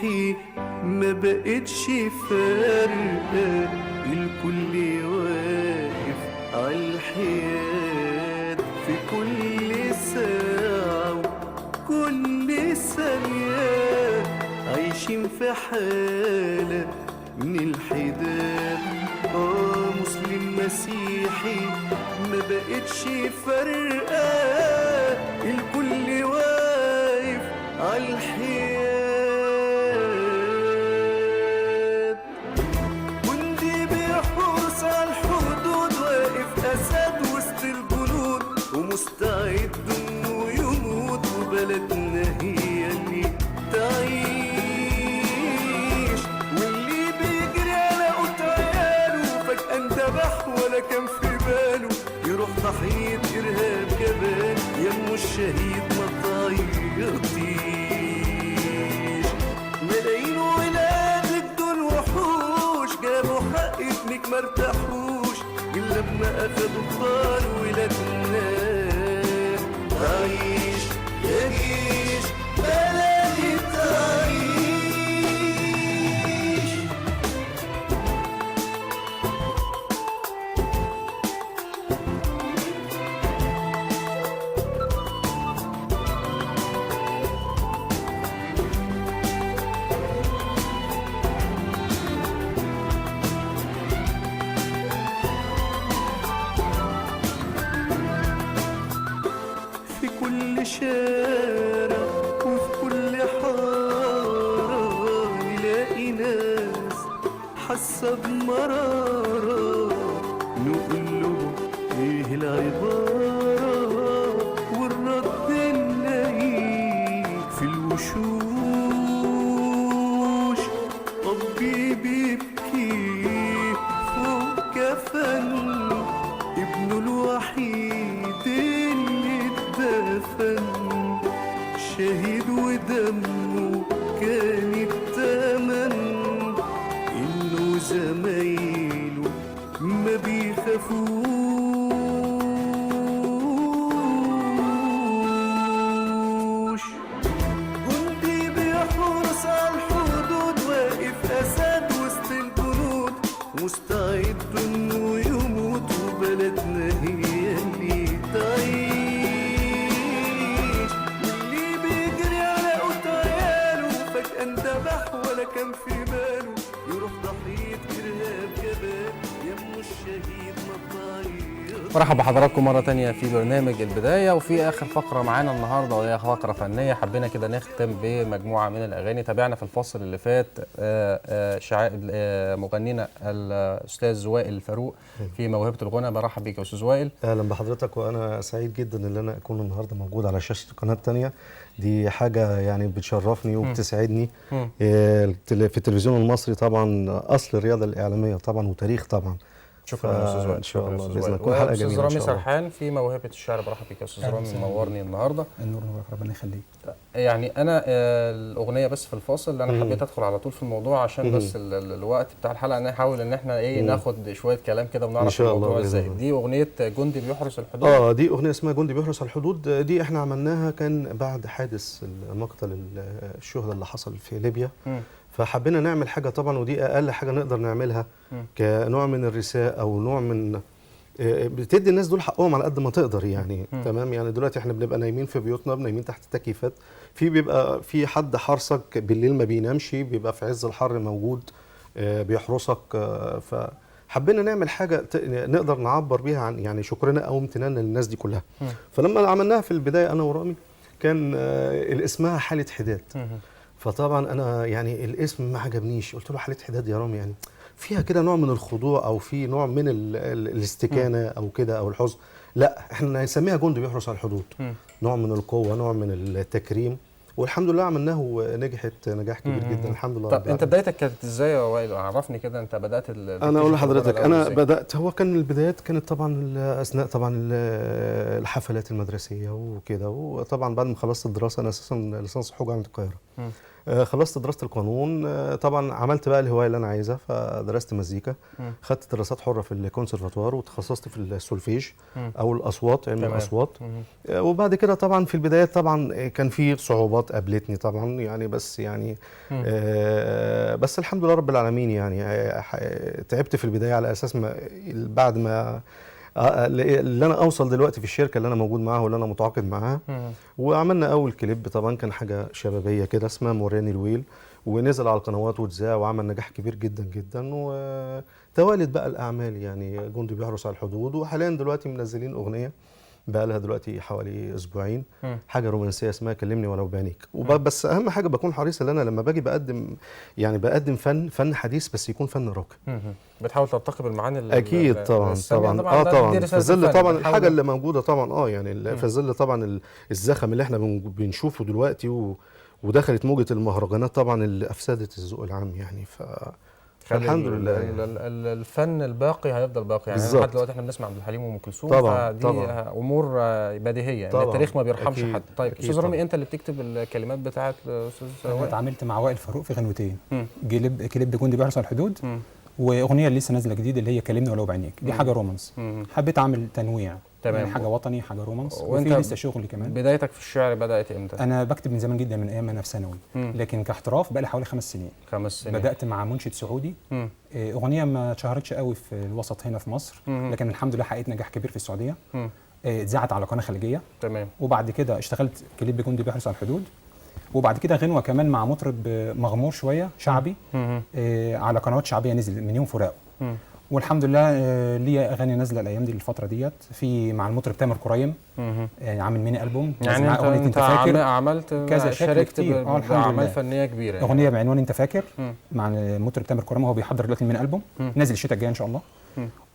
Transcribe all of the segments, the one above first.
مسيحي ما بقتش فارقة، الكل واقف عالحياد في كل ساعة وكل ثانية، عايشين في حالة من الحداد. مسلم مسيحي ما بقتش فارقة، الكل واقف عالحياد. جندي بيحرس عالحدود، واقف أسد وسط الجنود ومستعد إنه يموت، وبلدنا هي اللي تعيش. واللي بيجري على قوت عياله فجأة انذبح ولا كان في باله، يروح ضحية إرهاب جبان، يمه الشهيد ما تعيطيش. ملايين ولادك دول وحوش، جابوا حق ابنك ما ارتاحوش، إلا لما أخدوا الطار ولادنا. تعيش يا جيش بلدي تعيش. في كل شارع وفي كل حارة نلاقي ناس حاسة بمرارة، نقول لهم ايه العبارة، والرد نلاقيه في الوشوش. أبي بيبكي فوق كفن ابنه الوحيد اللي اتدفن، شهيد ودمه كان التمن، إنه زمايله ما بيخافوش. جندي بيحرس عالحدود، واقف أسد وسط الجنود مستعد إنه يموت، وبلدنا هي اللي تعيش. واللي بيجري على قوت عياله فجأة انذبح ولا كان في باله، يروح ضحية إرهاب جبان، يمه الشهيد ما تعيط. مرحبا بحضراتكم مرة تانية في برنامج البداية، وفي آخر فقرة معانا النهاردة وهي فقرة فنية. حبينا كده نختم بمجموعة من الأغاني. تابعنا في الفصل اللي فات مغنينا الأستاذ وائل فاروق في موهبة الغنى. برحب بيك يا أستاذ وائل. اهلا بحضرتك، وانا سعيد جدا ان انا اكون النهارده موجود على شاشه القناه الثانيه. دي حاجه يعني بتشرفني وبتسعدني. في التلفزيون المصري طبعا اصل الرياضه الاعلاميه طبعا وتاريخ طبعا. شكرا يا استاذ وائل. ان شاء الله باذن الله تكون حلقه جميله. استاذ رامي سرحان في موهبه الشعر. برحب بيك يا استاذ رامي، منورني النهارده. النور نورك، ربنا يخليك. يعني انا الاغنيه بس في الفاصل اللي انا حبيت ادخل على طول في الموضوع عشان بس الوقت بتاع الحلقه نحاول ان احنا ناخد شويه كلام كده ونعرف الموضوع ازاي. دي اغنيه جندي بيحرس الحدود. دي اغنيه اسمها جندي بيحرس الحدود. دي احنا عملناها كان بعد حادث مقتل الشهداء اللي حصل في ليبيا. فحبينا نعمل حاجه طبعا، ودي اقل حاجه نقدر نعملها كنوع من الرساء او نوع من بتدي الناس دول حقهم على قد ما تقدر يعني. تمام. يعني دلوقتي احنا بنبقى نايمين في بيوتنا، نايمين تحت التكييفات، بيبقى في حد حارسك بالليل ما بينامش، بيبقى في عز الحر موجود بيحرسك. فحبينا نعمل حاجه نقدر نعبر بيها عن يعني شكرنا او امتناننا للناس دي كلها. فلما عملناها في البدايه انا ورامي كان اسمها حاله حداد. فطبعا انا يعني الاسم ما عجبنيش، قلت له حاله حداد يا رامي يعني فيها كده نوع من الخضوع او في نوع من الاستكانه او كده او الحزن. لا، احنا هنسميها جندي بيحرس على الحدود. نوع من القوه، نوع من التكريم، والحمد لله عملناه ونجحت نجاح كبير جدا الحمد لله. طب انت بدايتك كانت ازاي يا وائل؟ عرفني كده، انت بدات انا اقول لحضرتك انا بدات، هو كان البدايات كانت طبعا اثناء طبعا الحفلات المدرسيه وكده، وطبعا بعد ما خلصت الدراسه انا اساسا ليسانس حقوق جامعه القاهره. خلصت دراسه القانون. طبعا عملت بقى الهوايه اللي انا عايزها، فدرست مزيكا. خدت دراسات حره في الكونسرفاتوار وتخصصت في السولفيج او الاصوات، علم الاصوات. وبعد كده طبعا في البدايات طبعا كان في صعوبات قابلتني طبعا يعني، بس يعني بس الحمد لله رب العالمين يعني. تعبت في البدايه على اساس ما بعد ما اللي انا اوصل دلوقتي في الشركه اللي انا موجود معاها واللي انا متعاقد معاها. وعملنا اول كليب طبعا كان حاجه شبابيه كده اسمها موراني الويل، ونزل على القنوات واتذاع وعمل نجاح كبير جدا جدا. وتوالت بقى الاعمال يعني جندي بيحرس على الحدود، وحاليا دلوقتي منزلين اغنيه بقى لها دلوقتي حوالي اسبوعين، حاجه رومانسيه اسمها كلمني ولو بعينيك. بس اهم حاجه بكون حريص ان انا لما باجي بقدم يعني بقدم فن حديث، بس يكون فن راقي. بتحاول ترتقي بالمعاني اكيد طبعا طبعا طبعا في ظل طبعا الحاجه اللي موجوده طبعا يعني في ظل طبعا الزخم اللي احنا بنشوفه دلوقتي، ودخلت موجه المهرجانات طبعا اللي افسدت الذوق العام يعني. الحمد لله الفن الباقي هيفضل باقي يعني. لحد دلوقتي احنا بنسمع عبد الحليم وام كلثوم، طبعا فدي امور بديهيه يعني. التاريخ ما بيرحمش حد. طيب استاذ رامي، انت اللي بتكتب الكلمات بتاعت الاستاذ انا اتعاملت مع وائل فاروق في غنوتين، كليب جندي بيحرس على الحدود، واغنيه اللي لسه نازله جديد اللي هي كلمني ولو بعينيك. دي حاجه رومانس، حبيت اعمل تنويع تمام يعني، حاجه وطني حاجه رومانس. وانت وفي لسه شغل كمان. بدايتك في الشعر بدات امتى؟ انا بكتب من زمان جدا، من ايام انا في ثانوي، لكن كاحتراف بقى لي حوالي 5 سنين. 5 سنين بدات مع منشد سعودي، اغنيه ما اتشهرتش قوي في الوسط هنا في مصر، لكن الحمد لله حققت نجاح كبير في السعوديه. اتذاعت على قناه خليجيه. تمام. وبعد كده اشتغلت كليب جندي بيحرس على الحدود، وبعد كده غنوه كمان مع مطرب مغمور شويه شعبي، على قنوات شعبيه نزل من يوم فراقه. والحمد لله ليا اغاني نازله الايام دي الفتره ديت، في مع المطرب تامر كريم عامل ميني البوم يعني انت فاكر عملت كذا شاركت باعمال فنيه كبيره يعني. اغنيه بعنوان انت فاكر مع المطرب تامر كريم، وهو بيحضر دلوقتي الميني البوم نازل الشتاء الجاي ان شاء الله.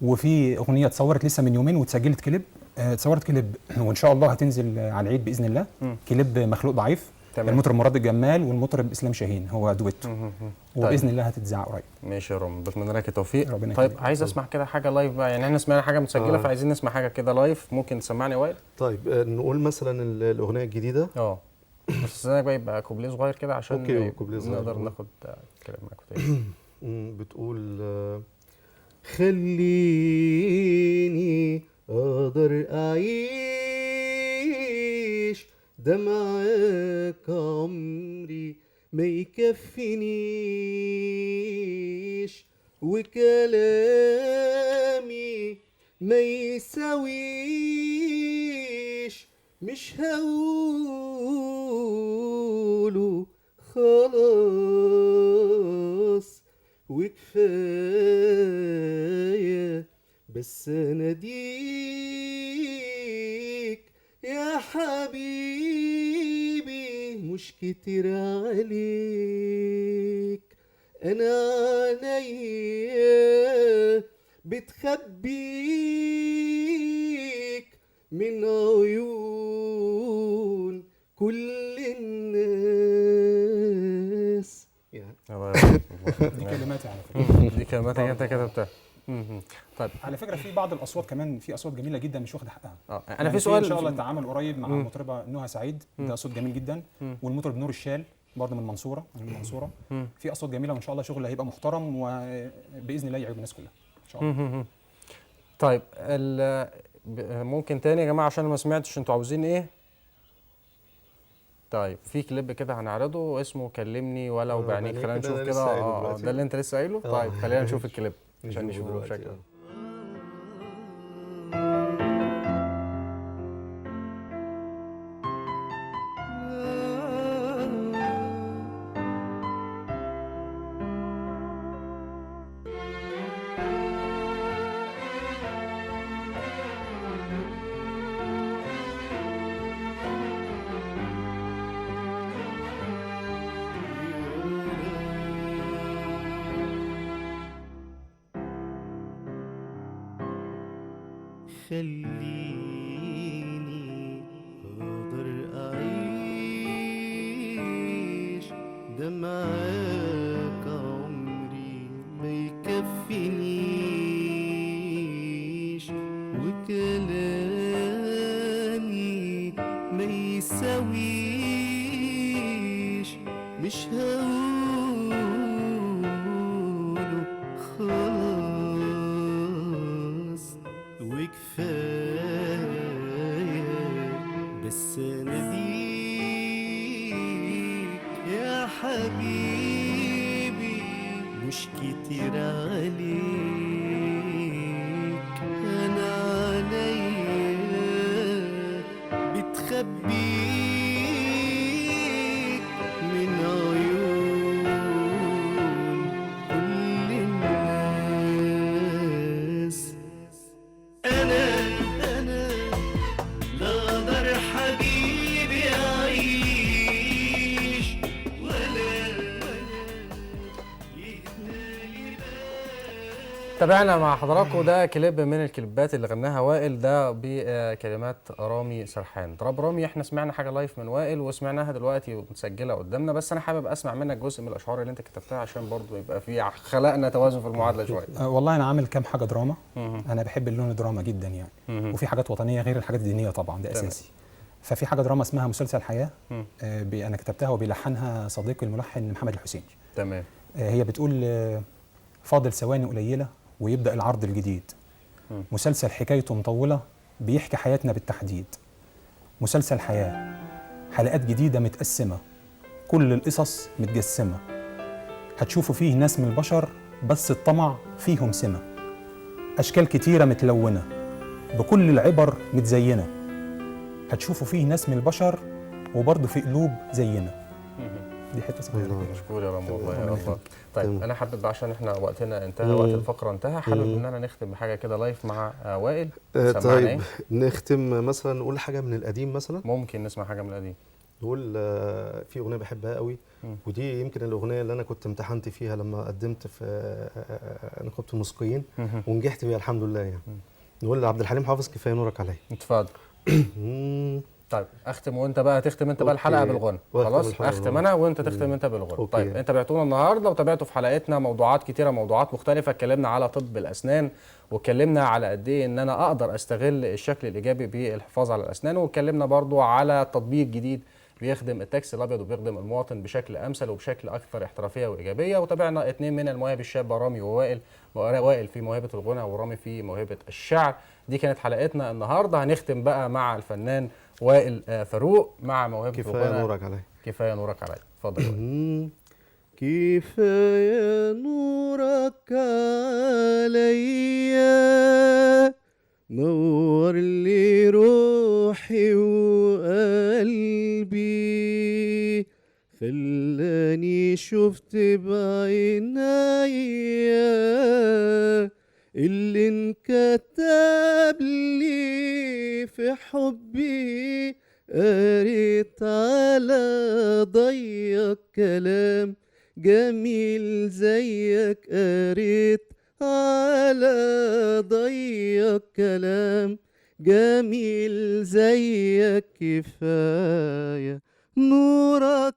وفي اغنيه اتصورت لسه من يومين واتسجلت كليب، اتصورت كليب وان شاء الله هتنزل على العيد باذن الله. كليب مخلوق ضعيف، المطرب مراد الجمال والمطرب اسلام شاهين، هو دويتو. وباذن الله هتتذاع قريب. ماشي يا رام، بتمنى لك التوفيق. طيب كليب. عايز اسمع كده حاجه لايف بقى يعني. احنا سمعنا حاجه متسجله فعايزين نسمع حاجه كده لايف. ممكن تسمعني وائل؟ طيب نقول مثلا الاغنيه الجديده. بس انا بقى يبقى كوبليه صغير كده عشان اوكي كوبليه صغير نقدر ناخد كلام معاكم تاني. بتقول خليني اقدر اعيش ده معاك عمري ما يكفينيش، وكلامي ما يساويش، مش هقوله خلاص وكفاية، بس اناديك يا حبيبي مش كتير عليك. انا عينيا بتخبيك من عيون كل الناس. دي كلماتي على فكره. دي كلماتك انت كتبتها. طيب على فكره في بعض الاصوات كمان، في اصوات جميله جدا مش واخده حقها. انا يعني في سؤال ان شاء الله تعامل قريب مع المطربه نهى سعيد، ده صوت جميل جدا. والمطرب نور الشال برضه من المنصوره، في اصوات جميله، وان شاء الله شغل هيبقى محترم وباذن الله يعجب الناس كلها ان شاء الله. طيب ممكن تاني يا جماعه عشان ما سمعتش انتوا عاوزين ايه؟ طيب في كليب كده هنعرضه اسمه كلمني ولو بعينيك، خلينا نشوف كده. ده اللي انت لسه قايله. طيب خلينا نشوف الكليب عشان نشوفه بشكل. خليني اقدر اعيش ده معاك عمري ما يكفينيش، وكلامي ما يساويش، مش هقوله خلاص وكفاية، بس اناديك يا حبيبي مش كتير عليك، انا عليا بتخبيك من عيون كل الناس. انا لا اقدر حبيبي اعيش ولا يهدالي تابعنا مع حضراتكم ده كليب من الكليبات اللي غناها وائل، ده بكلمات رامي سرحان. طب رامي، احنا سمعنا حاجه لايف من وائل وسمعناها دلوقتي ومتسجله قدامنا، بس انا حابب اسمع منك جزء من الاشعار اللي انت كتبتها عشان برضو يبقى في خلقنا توازن في المعادله شويه. والله انا عامل كام حاجه دراما. انا بحب اللون الدراما جدا يعني. وفي حاجات وطنيه غير الحاجات الدينيه طبعا، ده اساسي. ففي حاجه دراما اسمها مسلسل حياه، انا كتبتها وبيلحنها صديقي الملحن محمد الحسيني. تمام. هي بتقول فاضل ثواني قليله ويبدا العرض الجديد، مسلسل حكايته مطوله بيحكي حياتنا بالتحديد، مسلسل حياه حلقات جديده متقسمه، كل القصص متجسمه، هتشوفوا فيه ناس من البشر بس الطمع فيهم سمه، اشكال كتيره متلونه بكل العبر متزينه، هتشوفوا فيه ناس من البشر وبرضه في قلوب زينا. دي حته صغيره كده. مشكور يا رام والله يا الله. طيب انا حابب عشان احنا وقتنا انتهى، وقت الفقره انتهى، حابب ان انا نختم بحاجه كده لايف مع وائل. طيب ايه؟ نختم مثلا نقول حاجه من القديم مثلا. ممكن نسمع حاجه من القديم. نقول في اغنيه بحبها قوي، ودي يمكن الاغنيه اللي انا كنت امتحنت فيها لما قدمت في نقابه الموسيقيين ونجحت فيها الحمد لله يعني. نقول لعبد الحليم حافظ كفايه نورك عليا. اتفضل. طيب اختم وانت بقى تختم انت بقى الحلقه بالغنى. خلاص اختم انا وانت تختم انت بالغنى. طيب انت بعتونا النهارده وتابعتوا في حلقتنا موضوعات كتيره، موضوعات مختلفه. اتكلمنا على طب الاسنان، واتكلمنا على قد ايه ان انا اقدر استغل الشكل الايجابي بالحفاظ على الاسنان، واتكلمنا برضو على تطبيق جديد بيخدم التاكسي الابيض وبيخدم المواطن بشكل امثل وبشكل اكثر احترافيه وايجابيه. وتابعنا اثنين من المواهب الشابه، رامي ووائل، وائل في موهبه الغنى ورامي في موهبه الشعر. دي كانت حلقتنا النهارده. هنختم بقى مع الفنان وائل فاروق مع موهبه الغنى. كفايه نورك عليا. كفايه نورك عليا. اتفضل. كفايه نورك عليا، نور لي روحي وقلبي، خلاني شفت بعينيا اللي انكتب لي في حبي، قريت على ضيق كلام جميل زيك، قريت على ضيق كلام جميل زيك، كفاية نورك